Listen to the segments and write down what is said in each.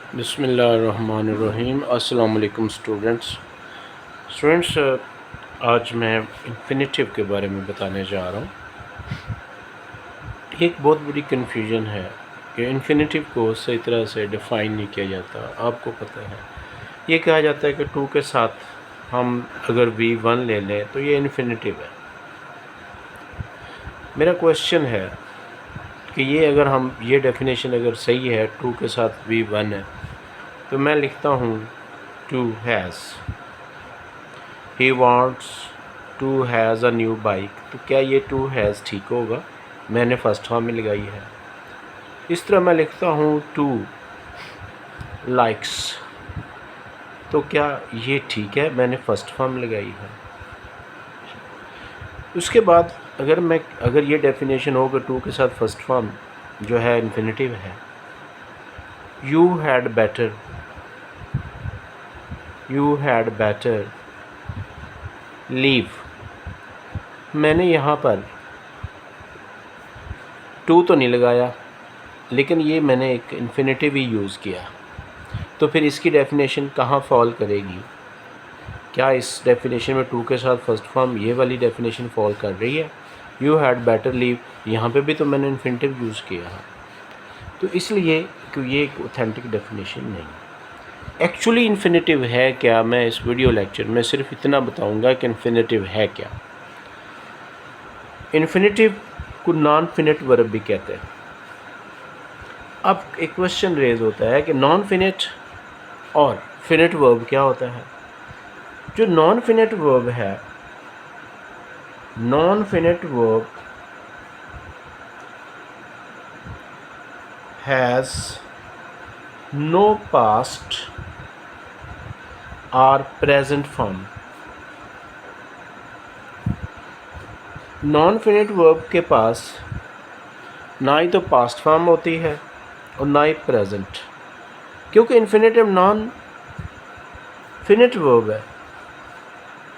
बिस्मिल्लाहिर्रहमानिर्रहीम। अस्सलाम वालेकुम स्टूडेंट्स। आज मैं इन्फिनेटिव के बारे में बताने जा रहा हूँ। एक बहुत बड़ी कन्फ्यूजन है कि इन्फिनेटिव को सही तरह से डिफ़ाइन नहीं किया जाता। आपको पता है, ये कहा जाता है कि टू के साथ हम अगर V1 ले लें तो ये इन्फिनेटिव है। मेरा क्वेश्चन है कि ये अगर हम ये डेफिनेशन अगर सही है, टू के साथ V1 है, तो मैं लिखता हूँ to has, he wants to has a new bike. तो क्या ये टू हैज़ ठीक होगा? मैंने फर्स्ट फॉर्म में लगाई है। इस तरह मैं लिखता हूँ टू लाइक्स, तो क्या ये ठीक है? मैंने फर्स्ट फॉर्म लगाई है। उसके बाद अगर ये डेफिनेशन हो कि टू के साथ फर्स्ट फॉर्म जो है इन्फिनेटिव है, यू हैड बेटर लीव। मैंने यहाँ पर टू तो नहीं लगाया, लेकिन ये मैंने एक इन्फिनेटिव ही यूज़ किया। तो फिर इसकी डेफिनेशन कहाँ फॉल करेगी? क्या इस डेफिनेशन में टू के साथ फर्स्ट फॉर्म ये वाली डेफिनेशन फॉल कर रही है? यू हैड बेटर लीव, यहाँ पे भी तो मैंने इन्फिनेटिव यूज़ किया है। तो इसलिए कि ये एक ऑथेंटिक डेफिनेशन नहीं। एक्चुअली इन्फिनेटिव है क्या? मैं इस वीडियो लेक्चर में सिर्फ इतना बताऊंगा कि इन्फिनेटिव है क्या। इन्फिनेटिव को नॉन फिनिट वर्ब भी कहते हैं। अब एक क्वेश्चन रेज होता है कि नॉन फिनिट और फिनिट वर्ब क्या होता है? जो नॉन फिनिट वर्ब है, non finite verb has no past और present form. Non finite verb के पास ना ही तो पास्ट फॉर्म होती है और ना ही प्रेजेंट, क्योंकि इन्फिनेटिव नॉन फिनिट वर्ब है।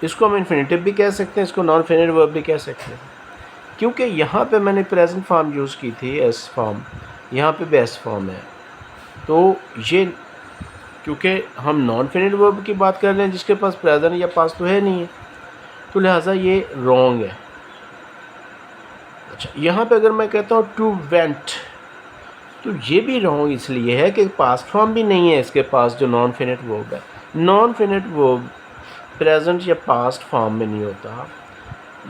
इसको हम इन्फिनेटिव भी कह सकते हैं, इसको नॉन फिनिट वर्ब भी कह सकते हैं, क्योंकि यहाँ पे मैंने प्रेजेंट फॉर्म यूज़ की थी, एस फॉर्म, यहाँ पे भी एस फॉर्म है। तो ये क्योंकि हम नॉन फिनिट वर्ब की बात कर रहे हैं जिसके पास प्रेजेंट या पास्ट तो है नहीं है, तो लिहाजा ये रॉन्ग है। अच्छा, यहाँ पे अगर मैं कहता हूँ टू वेंट, तो ये भी रॉन्ग इसलिए है कि पास्ट फॉर्म भी नहीं है इसके पास, जो नॉन फिनिट वर्ब है। नॉन फिनिट वर्ब प्रेजेंट या पास्ट फॉर्म में नहीं होता,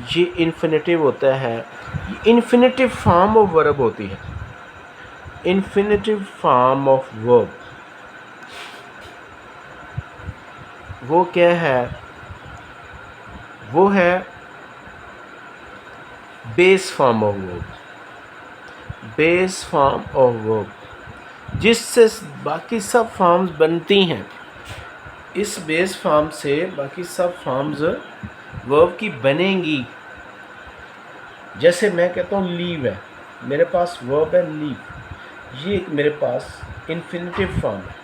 ये इन्फिनेटिव होता है। इन्फिनेटिव फॉर्म ऑफ वर्ब होती है। इन्फिनेटिव फॉर्म ऑफ वर्ब वो क्या है? वो है base form of verb. Base form of verb जिससे बाकी सब फॉर्म्स बनती हैं। इस बेस फॉर्म से बाकी सब फॉर्म्स वर्ब की बनेंगी। जैसे मैं कहता हूँ लीव है, मेरे पास वर्ब है लीव, ये मेरे पास इन्फिनेटिव फॉर्म है।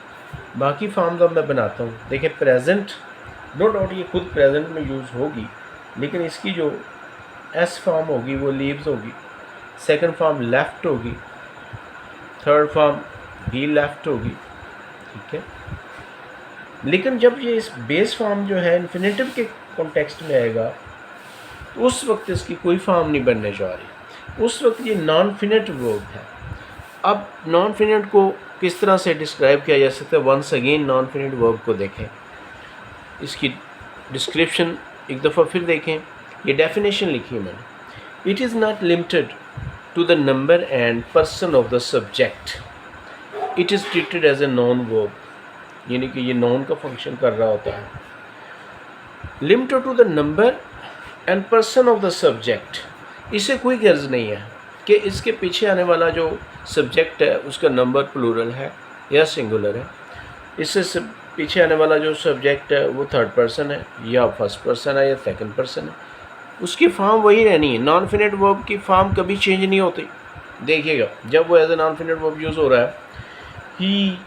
बाकी फॉर्म्स अब मैं बनाता हूँ। देखिए, प्रेजेंट, नो डाउट ये खुद प्रेजेंट में यूज़ होगी, लेकिन इसकी जो एस फॉर्म होगी वो लीव्स होगी, सेकंड फॉर्म लेफ्ट होगी, थर्ड फॉर्म भी लेफ्ट होगी, ठीक है। लेकिन जब ये इस बेस फॉर्म जो है इन्फिनेटिव के कॉन्टेक्स्ट में आएगा, तो उस वक्त इसकी कोई फॉर्म नहीं बनने जा रही, उस वक्त ये नॉन फिनिट वर्ब है। अब नॉन फिनिट को किस तरह से डिस्क्राइब किया जा सकता है? Once again non finite verb को देखें, इसकी डिस्क्रिप्शन एक दफ़ा फिर देखें। ये डेफिनेशन लिखी है मैंने। It is not limited to the number and person of the subject, it is treated as a non verb, यानी कि ये नॉन का फंक्शन कर रहा होता है। Limited to the number and person of the subject, इसे कोई गर्ज नहीं है कि इसके पीछे आने वाला जो सब्जेक्ट है उसका नंबर प्लूरल है या सिंगुलर है, इससे पीछे आने वाला जो सब्जेक्ट है वो थर्ड पर्सन है या फर्स्ट पर्सन है या सेकंड पर्सन है, उसकी फॉर्म वही रहनी है। नॉन फिनिट वर्ब की फॉर्म कभी चेंज नहीं होती। देखिएगा, जब वो as a non finite verb use हो रहा है, he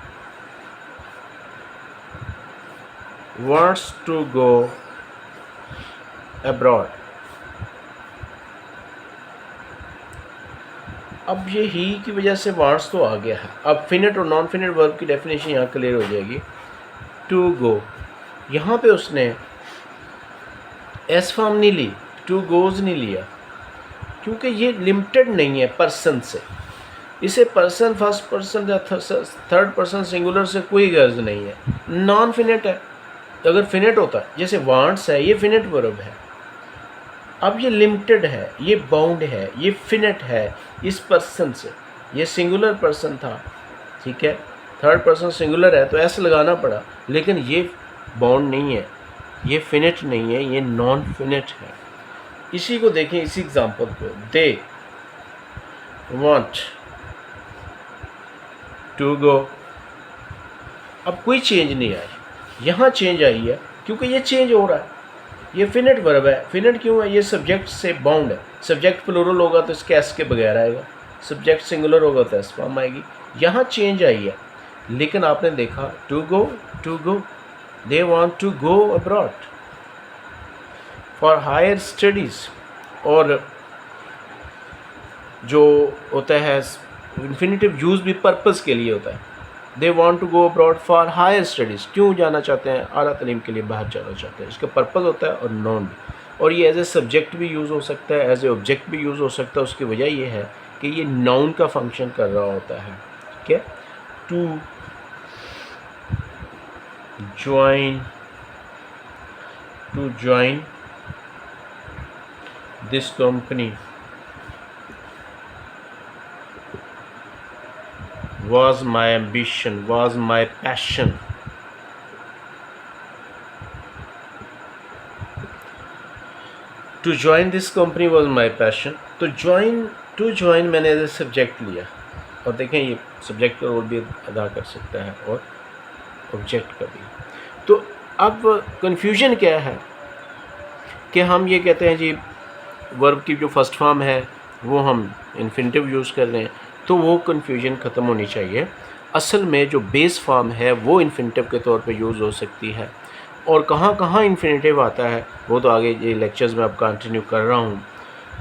wants to go abroad. अब ये ही की वजह से वांट्स तो आ गया है। अब फिनिट और नॉन फिनिट वर्ब की डेफिनेशन यहाँ क्लियर हो जाएगी। टू गो, यहाँ पे उसने एस फॉर्म नहीं ली, टू गोज नहीं लिया, क्योंकि ये लिमिटेड नहीं है पर्सन से। इसे पर्सन, फर्स्ट पर्सन या थर्ड पर्सन सिंगुलर से कोई गर्ज नहीं है। नॉन फिनिट है। अगर फिनिट होता जैसे वांट्स है, ये फिनिट वर्ब है। अब ये लिमिटेड है, ये बाउंड है, ये फिनिट है इस पर्सन से। ये सिंगुलर पर्सन था, ठीक है, थर्ड पर्सन सिंगुलर है तो ऐसे लगाना पड़ा, लेकिन ये बाउंड नहीं है, ये फिनिट नहीं है, ये नॉन फिनिट है। इसी को देखें, इसी एग्जांपल को, दे वांट टू गो। अब कोई चेंज नहीं आई, यहाँ चेंज आई है क्योंकि ये चेंज हो रहा है। ये फिनिट वर्ब है। फिनिट क्यों है? ये सब्जेक्ट से बाउंड है। सब्जेक्ट प्लूरल होगा तो इसके एस के बगैर आएगा, सब्जेक्ट सिंगुलर होगा तो एस फॉर्म आएगी। यहाँ चेंज आई है, लेकिन आपने देखा to go, they want to go abroad for higher studies. और जो होता है इन्फिनिटिव यूज़ भी पर्पस के लिए होता है। They want to go abroad for higher studies, क्यों जाना चाहते हैं? आला तालीम के लिए बाहर जाना चाहते हैं। इसका पर्पस होता है और नॉन भी। और ये एज ए सब्जेक्ट भी यूज़ हो सकता है, एज ए ऑब्जेक्ट भी यूज़ हो सकता है। उसकी वजह ये है कि ये नाउन का फंक्शन कर रहा होता है, ठीक है। To join this company was my ambition, was my passion. To join this company was my passion. तो to join मैंने एज ए सब्जेक्ट लिया, और देखें ये सब्जेक्ट का रोल भी अदा कर सकता है और ऑब्जेक्ट का भी। तो अब कन्फ्यूजन क्या है कि हम ये कहते हैं जी वर्ब की जो फर्स्ट फॉर्म है वो हम इन्फिनिटिव यूज़ कर रहे हैं, तो वो कन्फ्यूजन ख़त्म होनी चाहिए। असल में जो बेस फॉर्म है वो इन्फिनिटिव के तौर पे यूज़ हो सकती है, और कहाँ कहाँ इन्फिनिटिव आता है वो तो आगे ये लेक्चर्स में अब कंटिन्यू कर रहा हूँ।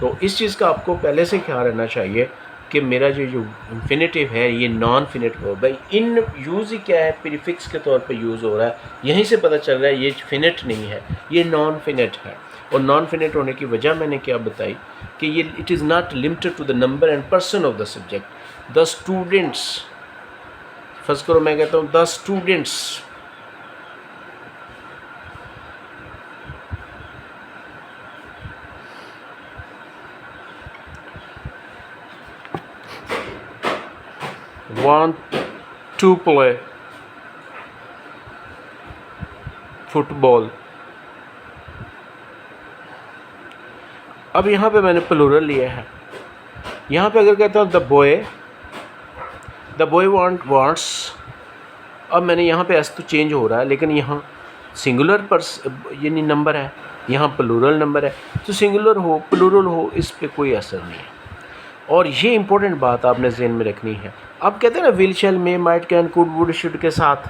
तो इस चीज़ का आपको पहले से ख्याल रहना चाहिए कि मेरा जो इन्फिनिटिव है ये नॉन फिनिट वर्ब है। इन यूज़ ही क्या है, प्रीफिक्स के तौर पे यूज़ हो रहा है। यहीं से पता चल रहा है ये फिनिट नहीं है, ये नॉन फिनिट है। और नॉन फिनिट होने की वजह मैंने क्या बताई कि ये it is not limited to the number and person of the subject. The students, first करो मैं कहता हूँ the students want to play football। अब यहाँ पे मैंने प्लूरल लिया है। यहाँ पे अगर कहता हूँ द बॉय वांट्स, अब मैंने यहाँ पे एस तो चेंज हो रहा है, लेकिन यहाँ सिंगुलर यानी नंबर है, यहाँ प्लूरल नंबर है, तो सिंगुलर हो प्लूरल हो इस पे कोई असर नहीं है। और ये इंपॉर्टेंट बात आपने ज़हन में रखनी है। अब कहते हैं ना will, shall, may, might, can, could, would, should के साथ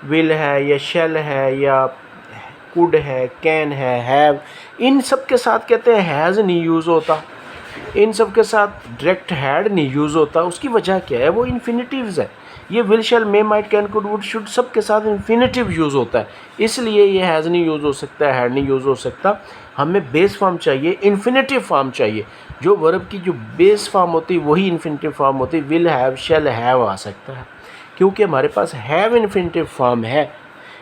विल है या शैल है या कुड है, कैन है, हैव, इन सब के साथ कहते हैं हैज़ नहीं यूज़ होता। इन सब के साथ डायरेक्ट हैड नहीं यूज़ होता। उसकी वजह क्या है? वो इन्फिनिटिव्स है। ये will, shall, may, might, can, could, would, should सब के साथ इन्फिनिटिव यूज़ होता है, इसलिए ये हैज़ नहीं यूज़ हो सकता, हैड नहीं यूज़ हो सकता। हमें बेस फॉर्म चाहिए, इन्फिनिटिव फॉर्म चाहिए। जो वर्ब की जो बेस फॉर्म होती है वही इन्फिनिटिव फॉर्म होती है। विल हैव, शैल हैव आ सकता है, क्योंकि हमारे पास हैव इन्फिनिटिव फॉर्म है।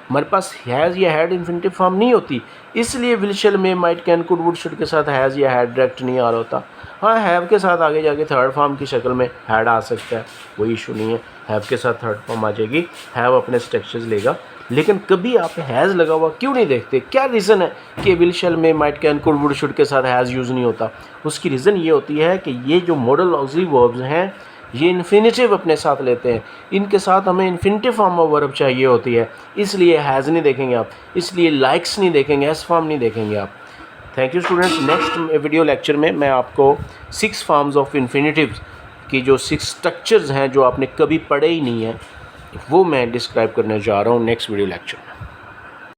हमारे पास हैज़ या हैड इन्फिनिटिव फॉर्म नहीं होती, इसलिए will, shall, may, might, can, could, would, should के साथ हैज़ या हैड डायरेक्ट नहीं आ रहा होता। हाँ, हैव के साथ आगे जाके थर्ड फॉर्म की शक्ल में हैड आ सकता है, कोई इशू नहीं है। हैव के साथ थर्ड फॉर्म आ जाएगी, हैव अपने स्ट्रक्चर्स लेगा। लेकिन कभी आप हैज़ लगा हुआ क्यों नहीं देखते? क्या रीज़न है कि will, shall, may, might, can, could, would, should के साथ हैज़ यूज़ नहीं होता? उसकी रीज़न ये होती है कि ये जो मॉडल ऑक्सिलरी वर्ब्स हैं ये इन्फिनिटिव अपने साथ लेते हैं। इनके साथ हमें इन्फिनिटिव फॉर्म ऑफ वर्ब चाहिए होती है, इसलिए हैज़ नहीं देखेंगे आप, इसलिए लाइक्स नहीं देखेंगे, एस फॉर्म नहीं देखेंगे आप। Thank you students. Next video lecture में मैं आपको 6 फॉर्म्स ऑफ इन्फिनिटिव्स की जो 6 स्ट्रक्चर्स हैं जो आपने कभी पढ़े ही नहीं हैं वो मैं डिस्क्राइब करने जा रहा हूँ नेक्स्ट वीडियो लेक्चर।